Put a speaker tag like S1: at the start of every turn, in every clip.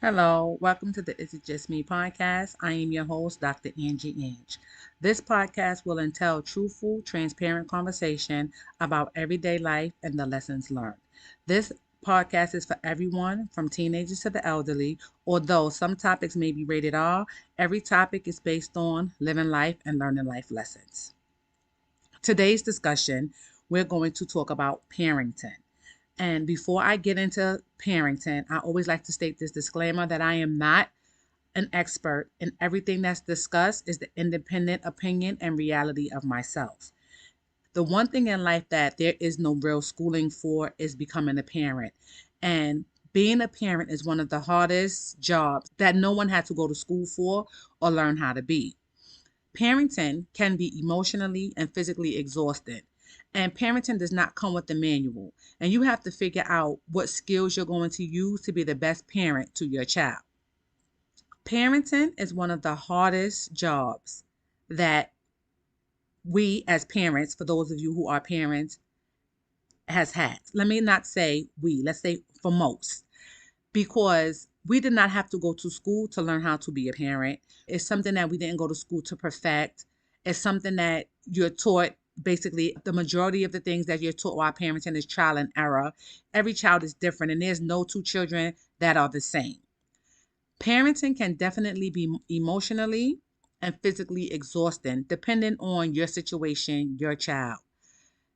S1: Hello, welcome to the Is It Just Me podcast. I am your host, Dr. Angie Inge. This podcast will entail truthful, transparent conversation about everyday life and the lessons learned. This podcast is for everyone, from teenagers to the elderly. Although some topics may be rated R, every topic is based on living life and learning life lessons. Today's discussion, we're going to talk about parenting. And before I get into parenting, I always like to state this disclaimer that I am not an expert, and everything that's discussed is the independent opinion and reality of myself. The one thing in life that there is no real schooling for is becoming a parent. And being a parent is one of the hardest jobs that no one had to go to school for or learn how to be. Parenting can be emotionally and physically exhausting. And parenting does not come with a manual. And you have to figure out what skills you're going to use to be the best parent to your child. Parenting is one of the hardest jobs that we as parents, for those of you who are parents, has had. Let me not say we, let's say for most, because we did not have to go to school to learn how to be a parent. It's something that we didn't go to school to perfect. It's something that you're taught. Basically, the majority of the things that you're taught while parenting is trial and error. Every child is different, and there's no two children that are the same. Parenting can definitely be emotionally and physically exhausting, depending on your situation, your child.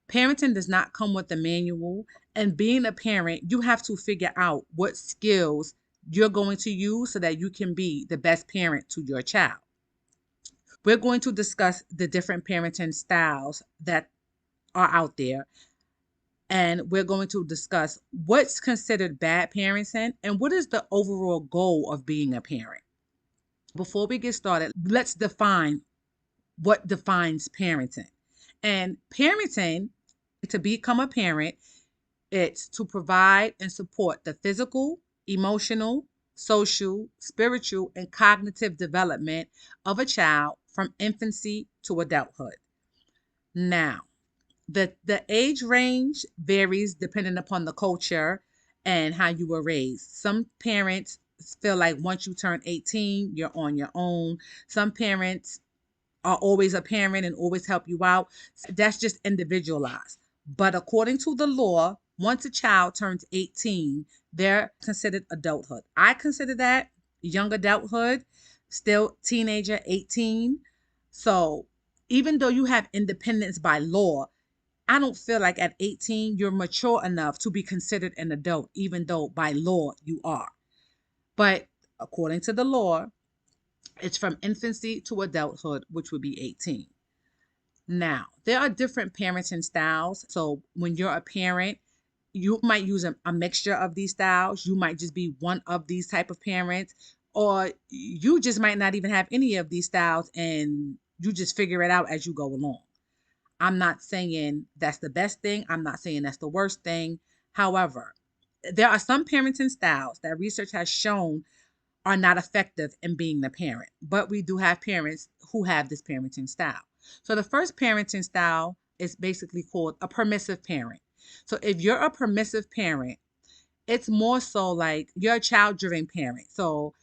S1: Parenting does not come with a manual, and being a parent, you have to figure out what skills you're going to use so that you can be the best parent to your child. We're going to discuss the different parenting styles that are out there, and we're going to discuss what's considered bad parenting and what is the overall goal of being a parent. Before we get started, let's define what defines parenting. And parenting, to become a parent, it's to provide and support the physical, emotional, social, spiritual, and cognitive development of a child from infancy to adulthood. Now, the age range varies depending upon the culture and how you were raised. Some parents feel like once you turn 18, you're on your own. Some parents are always a parent and always help you out. That's just individualized. But according to the law, once a child turns 18, they're considered adulthood. I consider that young adulthood, still teenager, 18. So even though you have independence by law, I don't feel like at 18 you're mature enough to be considered an adult, even though by law you are. But according to the law, it's from infancy to adulthood, which would be 18. Now, there are different parenting styles. So when you're a parent, you might use a mixture of these styles. You might just be one of these type of parents, or you just might not even have any of these styles and you just figure it out as you go along. I'm not saying that's the best thing. I'm not saying that's the worst thing. However, there are some parenting styles that research has shown are not effective in being the parent. But we do have parents who have this parenting style. So the first parenting style is basically called a permissive parent. So if you're a permissive parent, it's more so like you're a child driven parent. So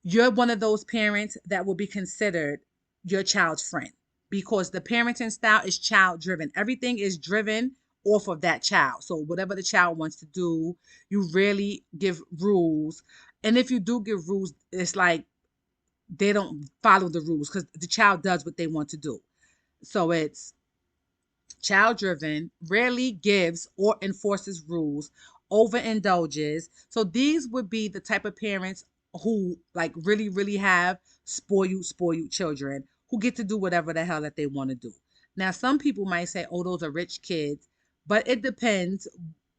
S1: you're one of those parents that will be considered your child's friend because the parenting style is child driven. Everything is driven off of that child. So whatever the child wants to do, you rarely give rules. And if you do give rules, it's like they don't follow the rules because the child does what they want to do. So it's child driven, rarely gives or enforces rules, overindulges. So these would be the type of parents who like really, really have spoiled children who get to do whatever the hell that they want to do. Now, some people might say, oh, those are rich kids, but it depends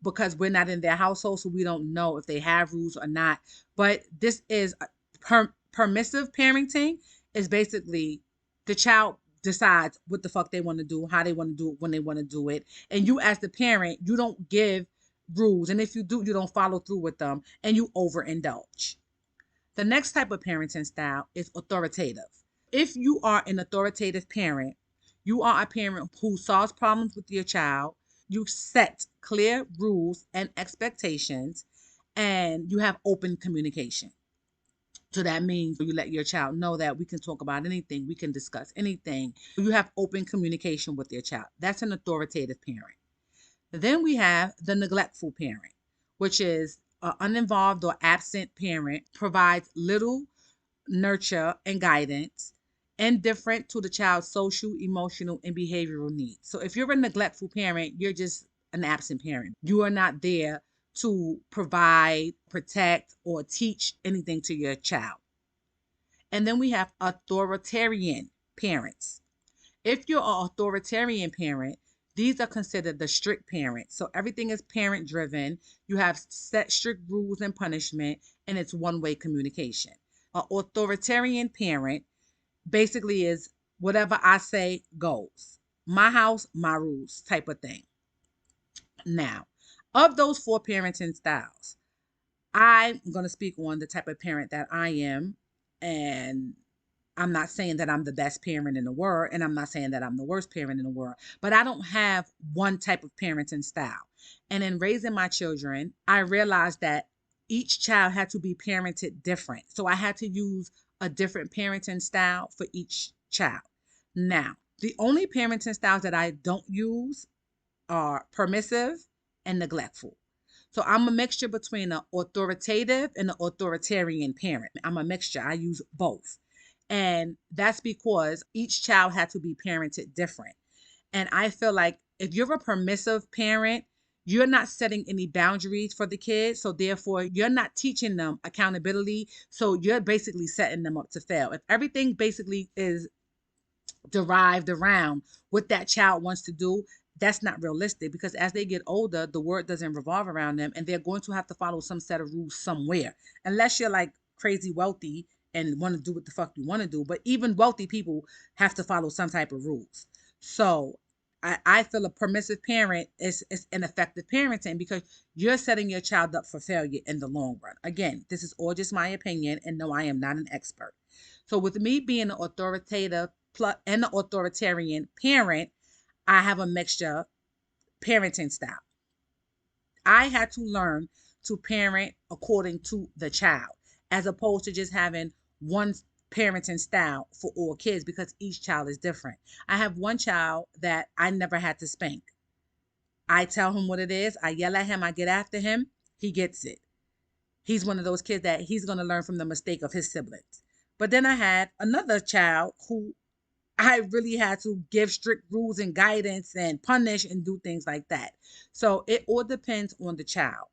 S1: because we're not in their household, so we don't know if they have rules or not. But this is permissive parenting is basically the child decides what the fuck they want to do, how they want to do it, when they want to do it. And you, as the parent, you don't give rules. And if you do, you don't follow through with them and you overindulge. The next type of parenting style is authoritative. If you are an authoritative parent, you are a parent who solves problems with your child. You set clear rules and expectations, and you have open communication. So that means you let your child know that we can talk about anything, we can discuss anything. You have open communication with your child. That's an authoritative parent. Then we have the neglectful parent, which is an uninvolved or absent parent, provides little nurture and guidance, indifferent to the child's social, emotional, and behavioral needs. So if you're a neglectful parent, you're just an absent parent. You are not there to provide, protect, or teach anything to your child. And then we have authoritarian parents. If you're an authoritarian parent, these are considered the strict parents. So everything is parent driven. You have set strict rules and punishment, and it's one way communication. An authoritarian parent basically is whatever I say goes. My house, my rules type of thing. Now, of those four parenting styles, I'm going to speak on the type of parent that I am. And I'm not saying that I'm the best parent in the world, and I'm not saying that I'm the worst parent in the world, but I don't have one type of parenting style. And in raising my children, I realized that each child had to be parented different. So I had to use a different parenting style for each child. Now, the only parenting styles that I don't use are permissive and neglectful. So I'm a mixture between an authoritative and an authoritarian parent. I'm a mixture. I use both. And that's because each child had to be parented different. And I feel like if you're a permissive parent, you're not setting any boundaries for the kids. So therefore, you're not teaching them accountability. So you're basically setting them up to fail. If everything basically is derived around what that child wants to do, that's not realistic, because as they get older, the world doesn't revolve around them, and they're going to have to follow some set of rules somewhere. Unless you're like crazy wealthy and want to do what the fuck you want to do. But even wealthy people have to follow some type of rules. So I feel a permissive parent is an effective parenting, because you're setting your child up for failure in the long run. Again, this is all just my opinion, and no, I am not an expert. So with me being an authoritative and an authoritarian parent, I have a mixture parenting style. I had to learn to parent according to the child, as opposed to just having one parenting style for all kids, because each child is different. I have one child that I never had to spank. I tell him what it is. I yell at him. I get after him. He gets it. He's one of those kids that he's going to learn from the mistake of his siblings. But then I had another child who I really had to give strict rules and guidance and punish and do things like that. So it all depends on the child.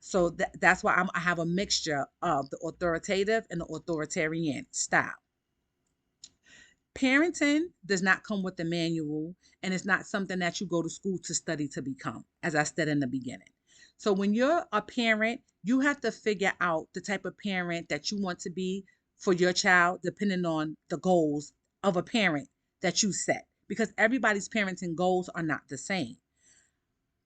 S1: So that's why I have a mixture of the authoritative and the authoritarian style. Parenting does not come with a manual, and it's not something that you go to school to study to become, as I said in the beginning. So when you're a parent, you have to figure out the type of parent that you want to be for your child, depending on the goals of a parent that you set, because everybody's parenting goals are not the same.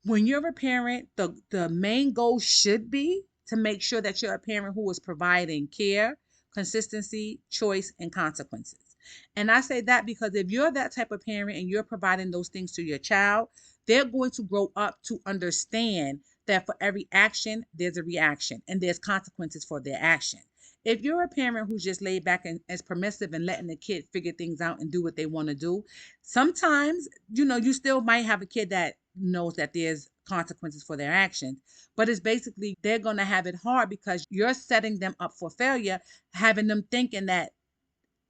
S1: When you're a parent, the main goal should be to make sure that you're a parent who is providing care, consistency, choice, and consequences. And I say that because if you're that type of parent and you're providing those things to your child, they're going to grow up to understand that for every action, there's a reaction and there's consequences for their action. If you're a parent who's just laid back and is permissive and letting the kid figure things out and do what they want to do, sometimes, you still might have a kid that knows that there's consequences for their actions, but it's basically they're going to have it hard because you're setting them up for failure, having them thinking that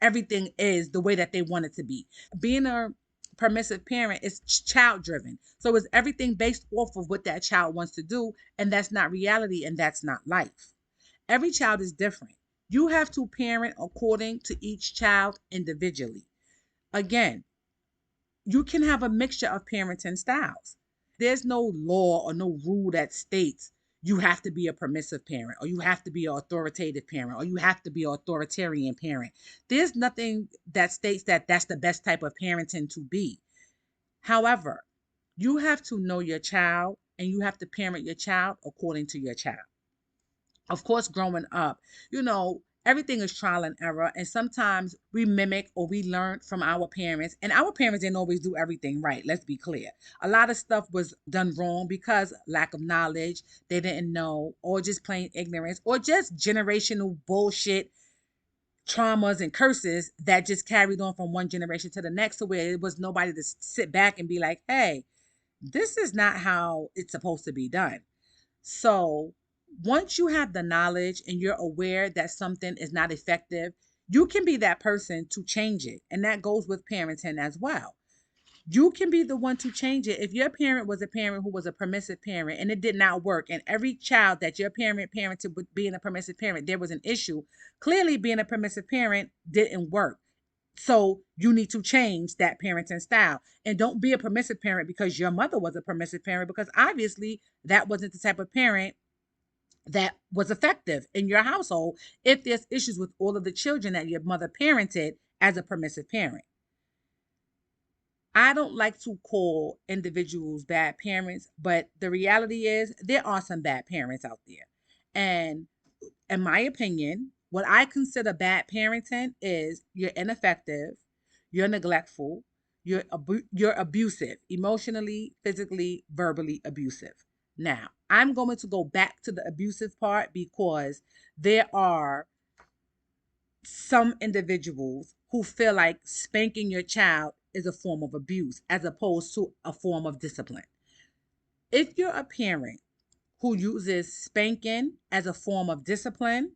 S1: everything is the way that they want it to be. Being a permissive parent is child driven. So it's everything based off of what that child wants to do, and that's not reality and that's not life. Every child is different. You have to parent according to each child individually. Again, you can have a mixture of parenting styles. There's no law or no rule that states you have to be a permissive parent or you have to be an authoritative parent or you have to be an authoritarian parent. There's nothing that states that that's the best type of parenting to be. However, you have to know your child and you have to parent your child according to your child. Of course, growing up, you know, Everything is trial and error. And sometimes we mimic or we learn from our parents. And our parents didn't always do everything right. Let's be clear. A lot of stuff was done wrong because lack of knowledge, they didn't know, or just plain ignorance, or just generational bullshit, traumas and curses that just carried on from one generation to the next, to where it was nobody to sit back and be like, hey, this is not how it's supposed to be done. So once you have the knowledge and you're aware that something is not effective, you can be that person to change it. And that goes with parenting as well. You can be the one to change it. If your parent was a parent who was a permissive parent and it did not work, and every child that your parent parented with being a permissive parent, there was an issue. Clearly, being a permissive parent didn't work. So you need to change that parenting style. And don't be a permissive parent because your mother was a permissive parent, because obviously that wasn't the type of parent that was effective in your household if there's issues with all of the children that your mother parented as a permissive parent. I don't like to call individuals bad parents, but the reality is there are some bad parents out there. And in my opinion, what I consider bad parenting is you're ineffective, you're neglectful, you're abusive, emotionally, physically, verbally abusive. Now, I'm going to go back to the abusive part because there are some individuals who feel like spanking your child is a form of abuse as opposed to a form of discipline. If you're a parent who uses spanking as a form of discipline,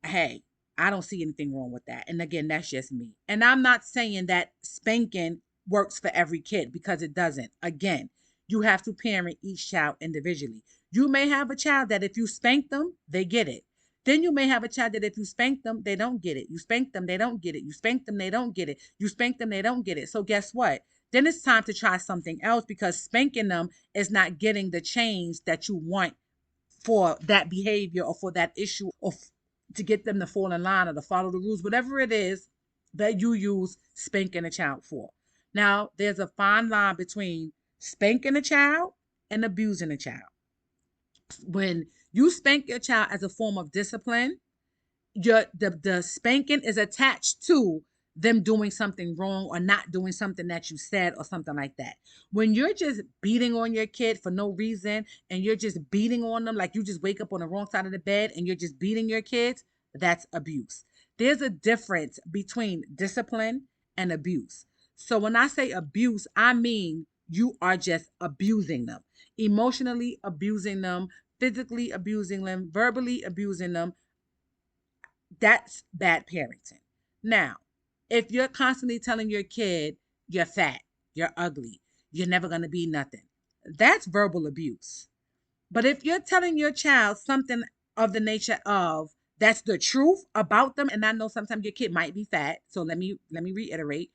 S1: hey, I don't see anything wrong with that. And again, that's just me. And I'm not saying that spanking works for every kid, because it doesn't. Again, you have to parent each child individually. You may have a child that if you spank them, they get it. Then you may have a child that if you spank them, they don't get it. You spank them, they don't get it. You spank them, they don't get it. You spank them, they don't get it. So guess what? Then it's time to try something else, because spanking them is not getting the change that you want for that behavior or for that issue, or to get them to fall in line or to follow the rules, whatever it is that you use spanking a child for. Now, there's a fine line between spanking a child and abusing a child. When you spank your child as a form of discipline, the spanking is attached to them doing something wrong or not doing something that you said or something like that. When you're just beating on your kid for no reason, and you're just beating on them, like you just wake up on the wrong side of the bed and you're just beating your kids, that's abuse. There's a difference between discipline and abuse. So when I say abuse, I mean you are just abusing them, emotionally abusing them, physically abusing them, verbally abusing them. That's bad parenting. Now, if you're constantly telling your kid you're fat, you're ugly, you're never going to be nothing, that's verbal abuse. But if you're telling your child something of the nature of that's the truth about them, and I know sometimes your kid might be fat, so let me reiterate,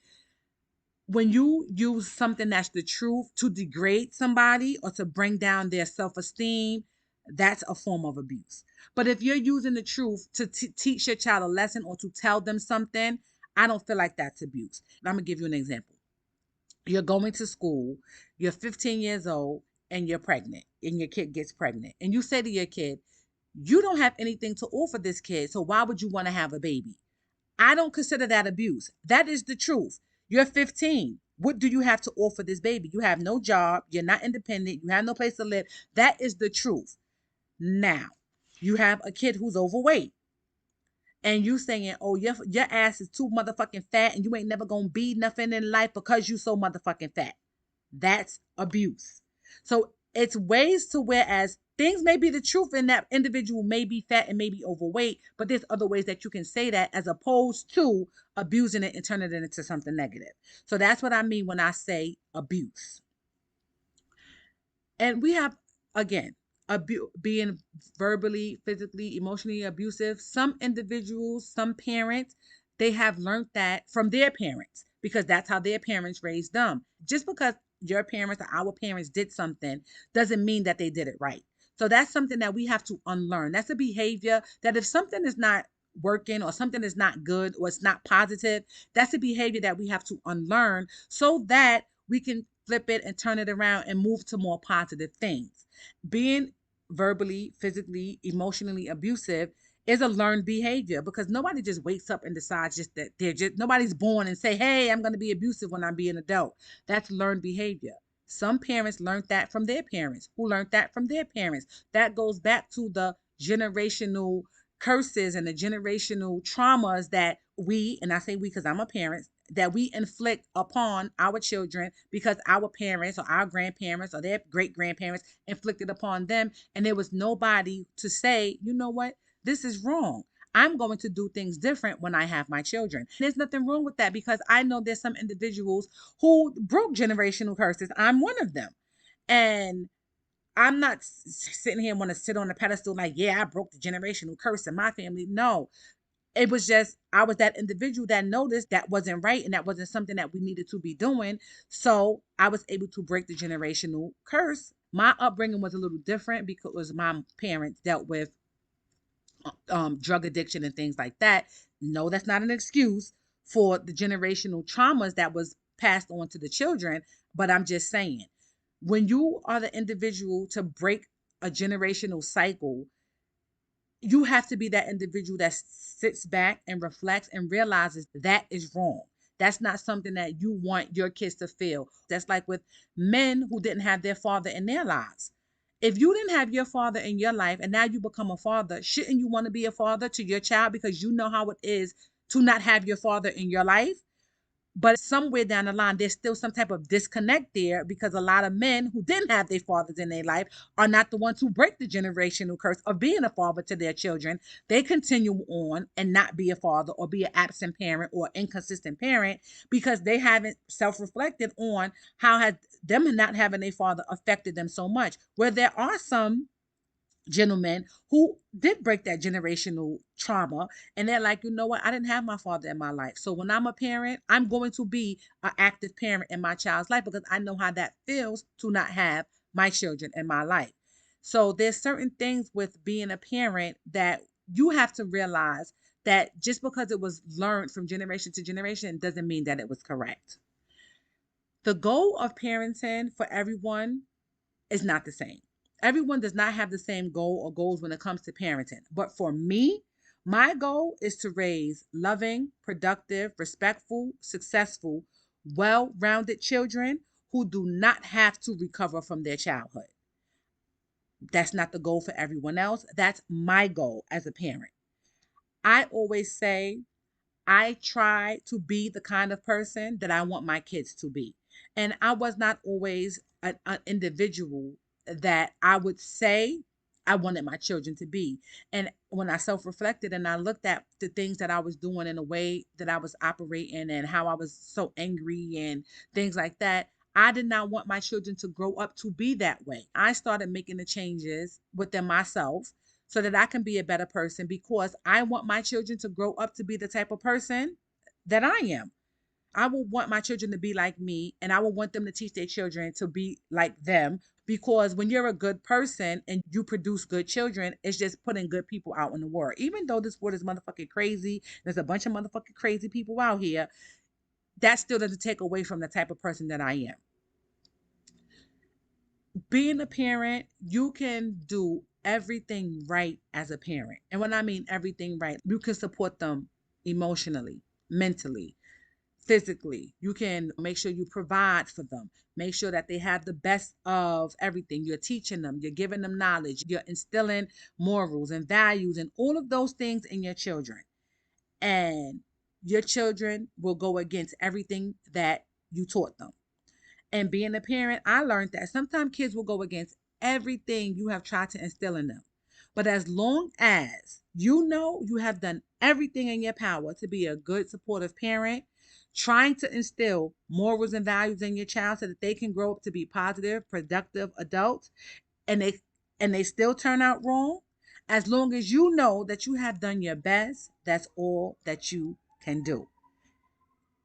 S1: when you use something that's the truth to degrade somebody or to bring down their self-esteem, that's a form of abuse. But if you're using the truth to teach your child a lesson or to tell them something, I don't feel like that's abuse. I'm going to give you an example. You're going to school, you're 15 years old, and you're pregnant, and your kid gets pregnant. And you say to your kid, you don't have anything to offer this kid, so why would you want to have a baby? I don't consider that abuse. That is the truth. You're 15. What do you have to offer this baby? You have no job. You're not independent. You have no place to live. That is the truth. Now, you have a kid who's overweight, and you saying, oh, your ass is too motherfucking fat and you ain't never gonna be nothing in life because you so motherfucking fat. That's abuse. So it's ways to, whereas things may be the truth in that individual may be fat and may be overweight, but there's other ways that you can say that as opposed to abusing it and turning it into something negative. So that's what I mean when I say abuse. And we have, again, being verbally, physically, emotionally abusive. Some individuals, some parents, they have learned that from their parents because that's how their parents raised them. Just because your parents or our parents did something doesn't mean that they did it right. So that's something that we have to unlearn. That's a behavior that if something is not working or something is not good or it's not positive, that's a behavior that we have to unlearn so that we can flip it and turn it around and move to more positive things. Being verbally, physically, emotionally abusive is a learned behavior, because nobody just wakes up and decides just that they're just, nobody's born and say, hey, I'm going to be abusive when I be an adult. That's learned behavior. Some parents learned that from their parents, who learned that from their parents. That goes back to the generational curses and the generational traumas that we, and I say we because I'm a parent, that we inflict upon our children because our parents or our grandparents or their great grandparents inflicted upon them. And there was nobody to say, you know what, this is wrong. I'm going to do things different when I have my children. There's nothing wrong with that, because I know there's some individuals who broke generational curses. I'm one of them. And I'm not sitting here and want to sit on a pedestal like, yeah, I broke the generational curse in my family. No, it was just, I was that individual that noticed that wasn't right and that wasn't something that we needed to be doing. So I was able to break the generational curse. My upbringing was a little different because my parents dealt with drug addiction and things like that. No, that's not an excuse for the generational traumas that was passed on to the children. But I'm just saying, when you are the individual to break a generational cycle, you have to be that individual that sits back and reflects and realizes that is wrong. That's not something that you want your kids to feel. That's like with men who didn't have their father in their lives. If you didn't have your father in your life and now you become a father, shouldn't you want to be a father to your child because you know how it is to not have your father in your life? But somewhere down the line, there's still some type of disconnect there, because a lot of men who didn't have their fathers in their life are not the ones who break the generational curse of being a father to their children. They continue on and not be a father or be an absent parent or inconsistent parent because they haven't self-reflected on how has them not having a father affected them so much. Where there are some gentlemen who did break that generational trauma, and they're like, you know what, I didn't have my father in my life, so when I'm a parent, I'm going to be an active parent in my child's life because I know how that feels to not have my children in my life. So there's certain things with being a parent that you have to realize that just because it was learned from generation to generation doesn't mean that it was correct. The goal of parenting for everyone is not the same. Everyone does not have the same goal or goals when it comes to parenting. But for me, my goal is to raise loving, productive, respectful, successful, well rounded children who do not have to recover from their childhood. That's not the goal for everyone else. That's my goal as a parent. I always say I try to be the kind of person that I want my kids to be. And I was not always an individual that I would say I wanted my children to be. And when I self reflected and I looked at the things that I was doing and the way that I was operating and how I was so angry and things like that, I did not want my children to grow up to be that way. I started making the changes within myself so that I can be a better person, because I want my children to grow up to be the type of person that I am. I will want my children to be like me, and I will want them to teach their children to be like them, because when you're a good person and you produce good children, it's just putting good people out in the world. Even though this world is motherfucking crazy, there's a bunch of motherfucking crazy people out here, that still doesn't take away from the type of person that I am. Being a parent, you can do everything right as a parent. And when I mean everything right, you can support them emotionally, mentally, physically. You can make sure you provide for them, make sure that they have the best of everything. You're teaching them, you're giving them knowledge, you're instilling morals and values and all of those things in your children. And your children will go against everything that you taught them. And being a parent, I learned that sometimes kids will go against everything you have tried to instill in them. But as long as you know you have done everything in your power to be a good, supportive parent, trying to instill morals and values in your child so that they can grow up to be positive, productive adults, and they still turn out wrong, as long as you know that you have done your best, that's all that you can do.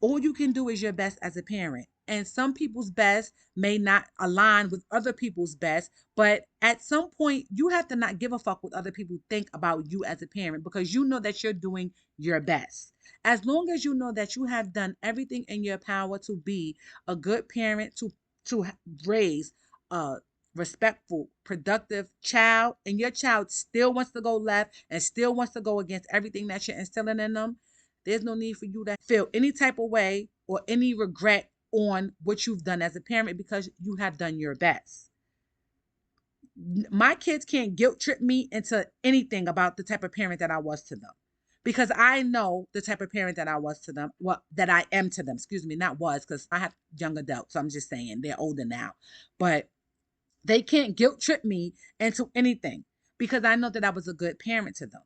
S1: All you can do is your best as a parent. And some people's best may not align with other people's best, but at some point, you have to not give a fuck what other people think about you as a parent, because you know that you're doing your best. As long as you know that you have done everything in your power to be a good parent, to raise a respectful, productive child, and your child still wants to go left and still wants to go against everything that you're instilling in them, there's no need for you to feel any type of way or any regret on what you've done as a parent because you have done your best. My kids can't guilt trip me into anything about the type of parent that I was to them because I know the type of parent that I was to them, well, that I am to them, excuse me, not was, because I have young adults, so I'm just saying they're older now, but they can't guilt trip me into anything because I know that I was a good parent to them.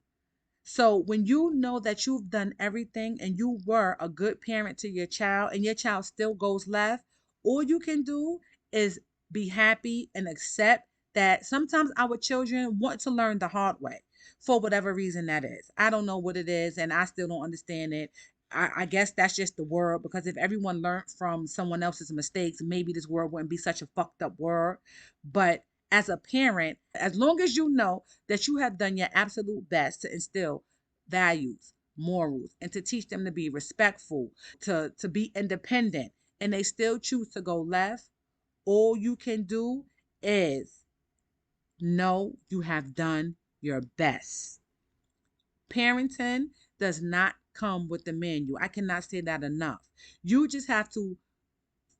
S1: So when you know that you've done everything and you were a good parent to your child and your child still goes left, all you can do is be happy and accept that sometimes our children want to learn the hard way for whatever reason that is. I don't know what it is and I still don't understand it. I guess that's just the world because if everyone learned from someone else's mistakes, maybe this world wouldn't be such a fucked up world. But as a parent, as long as you know that you have done your absolute best to instill values, morals, and to teach them to be respectful, to be independent, and they still choose to go left, all you can do is know you have done your best. Parenting does not come with the menu. I cannot say that enough. You just have to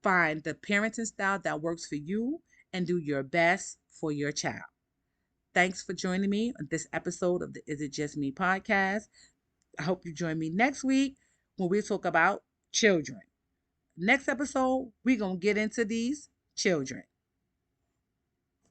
S1: find the parenting style that works for you and do your best for your child. Thanks for joining me on this episode of the Is It Just Me podcast. I hope you join me next week when we talk about children. Next episode, we're going to get into these children.